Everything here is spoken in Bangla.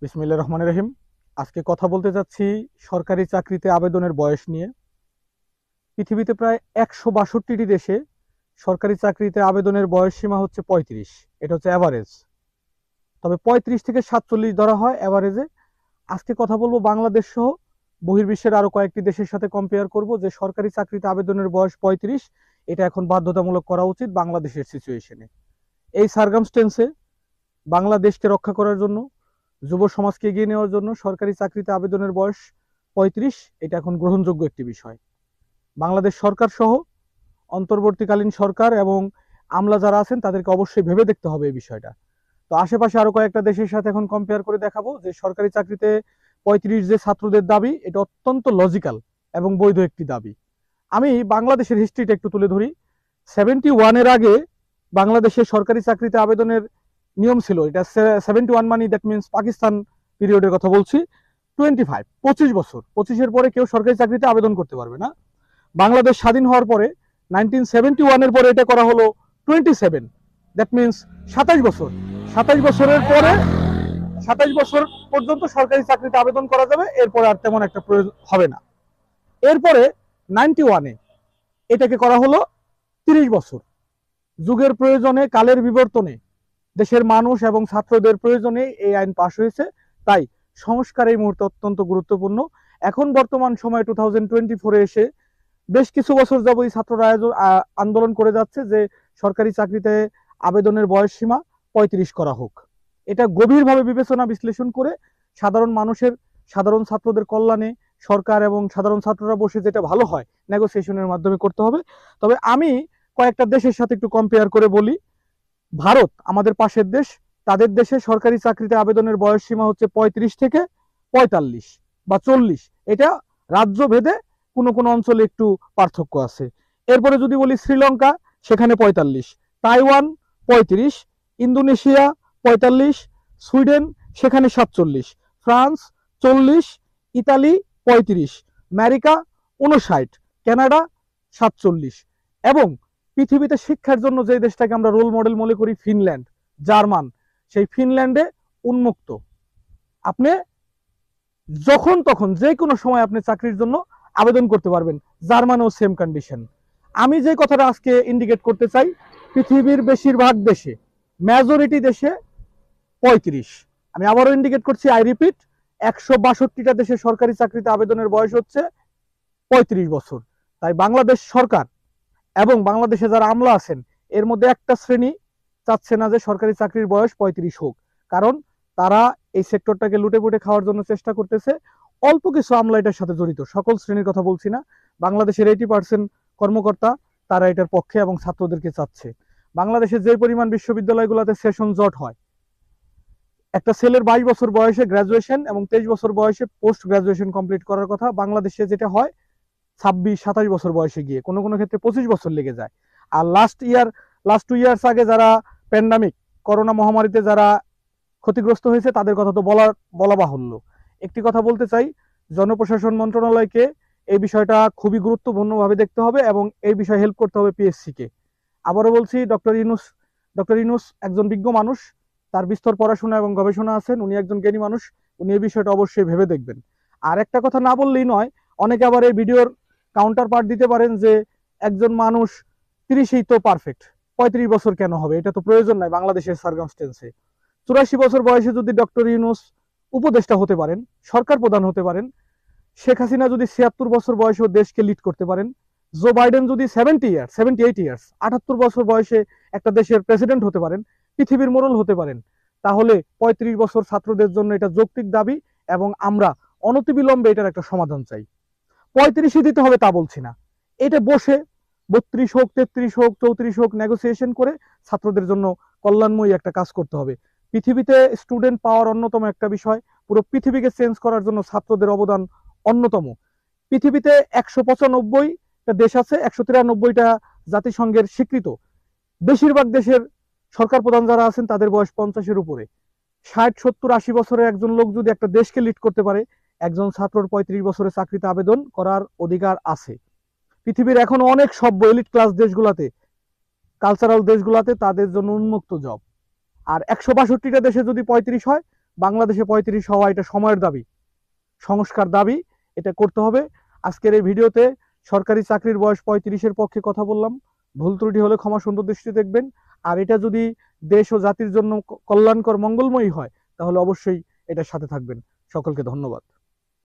বিসমিল্লাহির রহমানির রহিম। আজকে কথা বলতে যাচ্ছি সরকারি চাকরিতে আবেদনের বয়স নিয়ে। পৃথিবীতে প্রায় 162টি দেশে সরকারি চাকরিতে আবেদনের বয়স সীমা হচ্ছে 35। এটা হচ্ছে অ্যাভারেজ। তবে 35 থেকে 47 ধরা হয় অ্যাভারেজে। আজকে কথা বলবো বাংলাদেশ সহ বহির্বিশ্বের আরো কয়েকটি দেশের সাথে কম্পেয়ার করব যে সরকারি চাকরিতে আবেদনের বয়স 35 এটা এখন বাধ্যতামূলক করা উচিত বাংলাদেশের সিচুয়েশনে। এই সার্কামস্টেন্সে বাংলাদেশকে রক্ষা করার জন্য, যুব সমাজকে এগিয়ে নেওয়ার জন্য সরকারি চাকরিতে আবেদনের বয়স 35 এটা এখন গ্রহণযোগ্য একটি বিষয়। বাংলাদেশ সরকার সহ অন্তর্বর্তীকালীন সরকার এবং আমলা যারা আছেন তাদেরকে অবশ্যই ভেবে দেখতে হবে এই বিষয়টা। তো আশেপাশে আরো কয়েকটা দেশের সাথে এখন কম্পেয়ার করে দেখাবো যে সরকারি চাকরিতে 35 যে ছাত্রদের দাবি এটা অত্যন্ত লজিক্যাল এবং বৈধ একটি দাবি। আমি বাংলাদেশের হিস্ট্রিটা একটু তুলে ধরি। 71-এর আগে বাংলাদেশের সরকারি চাকরিতে আবেদনের নিয়ম ছিল, এটা 71 মানে দ্যাট মিনস পাকিস্তান পিরিয়ডের কথা বলছি। 25 বছর, 25-এর পরে কেউ সরকারি চাকরিতে আবেদন করতে পারবে না। বাংলাদেশ স্বাধীন হওয়ার পরে 1971-এর পরে এটা করা হলো 27, দ্যাট মিনস 27 বছর। 27 বছরের পরে 27 বছর পর্যন্ত সরকারি চাকরিতে আবেদন করা যাবে, এরপরে আর তেমন একটা প্রয়োজন হবে না। এরপরে 91-এ এটাকে করা হলো 30 বছর। যুগের প্রয়োজনে, কালের বিবর্তনে, দেশের মানুষ এবং ছাত্রদের প্রয়োজনে এই আইন পাশ হয়েছে। তাই সংস্কার এই মুহূর্তে অত্যন্ত গুরুত্বপূর্ণ। এখন বর্তমান সময় 2024-এ এসে বেশ কিছু বছর যাবত ছাত্ররা আন্দোলন করে যাচ্ছে যে সরকারি চাকরিতে আবেদনের বয়স সীমা 35 করা হোক। এটা গভীরভাবে বিবেচনা বিশ্লেষণ করে সাধারণ মানুষের, সাধারণ ছাত্রদের কল্যাণে সরকার এবং সাধারণ ছাত্ররা বসে যেটা ভালো হয় নেগোসিয়েশনের মাধ্যমে করতে হবে। তবে আমি কয়েকটা দেশের সাথে একটু কম্পেয়ার করে বলি। ভারত আমাদের পাশের দেশ, তাদের দেশে সরকারি চাকরিতে আবেদনের বয়স সীমা হচ্ছে 35 থেকে 45 বা 40। এটা রাজ্য ভেদে কোনো কোনো অঞ্চলে একটু পার্থক্য আছে। এরপরে যদি বলি শ্রীলঙ্কা, সেখানে 45, তাইওয়ান 35, ইন্দোনেশিয়া 45, সুইডেন সেখানে 47, ফ্রান্স 40, ইতালি 35, আমেরিকা 59, কানাডা 47 এবং পৃথিবীতে শিক্ষার জন্য যে দেশটাকে আমরা রোল মডেল মনে করি ফিনল্যান্ড, জার্মান, সেই ফিনল্যান্ডে উন্মুক্ত। আপনি যখন তখন যে কোনো সময় আপনি চাকরির জন্য আবেদন করতে পারবেন। জার্মানও সেম কন্ডিশন। আমি যে কথাটা আজকে ইন্ডিকেট করতে চাই, পৃথিবীর বেশিরভাগ দেশে, মেজরিটি দেশে 35। আমি আবারও ইন্ডিকেট করছি, আই রিপিট, 162টা দেশে সরকারি চাকরিতে আবেদনের বয়স হচ্ছে 35 বছর। তাই বাংলাদেশ সরকার এবং বাংলাদেশে যারা আমলা আছেন এর মধ্যে একটা শ্রেণী চাচ্ছে না যে সরকারি চাকরির বয়স 35 হোক, কারণ তারা এই সেক্টরটাকে লুটে পুটে খাওয়ার জন্য চেষ্টা করতেছে। অল্প কিছু আমলা এটার সাথে জড়িত, সকল শ্রেণীর কথা বলছি না। বাংলাদেশের 80% কর্মকর্তা তারা এটার পক্ষে এবং ছাত্রদেরকে চাচ্ছে। বাংলাদেশে যে পরিমাণ বিশ্ববিদ্যালয়গুলোতে সেশন জট হয়, একটা ছেলের 22 বছর বয়সে গ্রাজুয়েশন এবং 23 বছর বয়সে পোস্ট গ্রাজুয়েশন কমপ্লিট করার কথা, বাংলাদেশে যেটা হয় 26-27 বছর বয়সে গিয়ে, কোনো কোনো ক্ষেত্রে 25 বছর লেগে যায়। আর লাস্ট 2 ইয়ার্স আগে যারা প্যান্ডামিক, করোনা মহামারীতে যারা ক্ষতিগ্রস্ত হয়েছে তাদের কথা তো বলা বাহুল্য। একটি কথা বলতে চাই, জনপ্রশাসন মন্ত্রণালয়কে এই বিষয়টা খুবই গুরুত্বপূর্ণভাবে দেখতে হবে এবং এই বিষয়ে হেল্প করতে হবে পিএসসি কে। আবারও বলছি, ডক্টর ইউনূস একজন বিজ্ঞ মানুষ, তার বিস্তর পড়াশোনা এবং গবেষণা আছেন, উনি একজন জ্ঞানী মানুষ, উনি এই বিষয়টা অবশ্যই ভেবে দেখবেন। আর একটা কথা না বললেই নয়, অনেকে আবার এই ভিডিওর কাউন্টার পার্ট দিতে পারেন যে একজন মানুষ 30-এই তো পারফেক্ট, 35 বছর কেন হবে, এটা তো প্রয়োজন নাই বাংলাদেশের সার্কামস্টেন্সে। 84 বছর বয়সে যদি ডক্টর ইউনূস উপদেষ্টা হতে পারেন, সরকার প্রধান হতে পারেন, শেখ হাসিনা যদি 76 বছর বয়সে দেশকে লিড করতে পারেন, জো বাইডেন যদি 78 ইয়ার্স 78 বছর বয়সে একটা দেশের প্রেসিডেন্ট হতে পারেন, পৃথিবীর মোড়ল হতে পারেন, তাহলে 35 বছর ছাত্রদের জন্য এটা যৌক্তিক দাবি এবং আমরা অনতিবিলম্বে এটার একটা সমাধান চাই। 35-ই দিতে হবে তা বলছি না, এটা বসে 32 হোক, 33 হোক, 34 হোক, নেগোসিয়েশন করে ছাত্রদের জন্য কল্যাণময়ী একটা কাজ করতে হবে। পৃথিবীতে স্টুডেন্ট পাওয়ার অন্যতম একটা বিষয়, পুরো পৃথিবীকে চেঞ্জ করার জন্য ছাত্রদের অবদান অন্যতম। পৃথিবীতে 195টা দেশ আছে, 193টা জাতিসংঘের স্বীকৃত। বেশিরভাগ দেশের সরকার প্রধান যারা আছেন তাদের বয়স 50-এর উপরে। 60, 70, 80 বছরের একজন লোক যদি একটা দেশকে লিড করতে পারে, একজন ছাত্রর 35 বছরের চাকরিতে আবেদন করার অধিকার আছে। পৃথিবীর এখনো অনেক সভ্য এলিট ক্লাস দেশগুলাতে, কালচারাল দেশগুলাতে তাদের জন্য উন্মুক্ত জব। আর 162টা দেশে যদি 35 হয়, বাংলাদেশে 35 হওয়া এটা সময়ের দাবি, সংস্কার দাবি, এটা করতে হবে। আজকের এই ভিডিওতে সরকারি চাকরির বয়স 35-এর পক্ষে কথা বললাম। ভুল ত্রুটি হলে ক্ষমা সুন্দর দৃষ্টিতে দেখবেন। আর এটা যদি দেশ ও জাতির জন্য কল্যাণকর মঙ্গলময়ী হয় তাহলে অবশ্যই এটার সাথে থাকবেন। সকলকে ধন্যবাদ।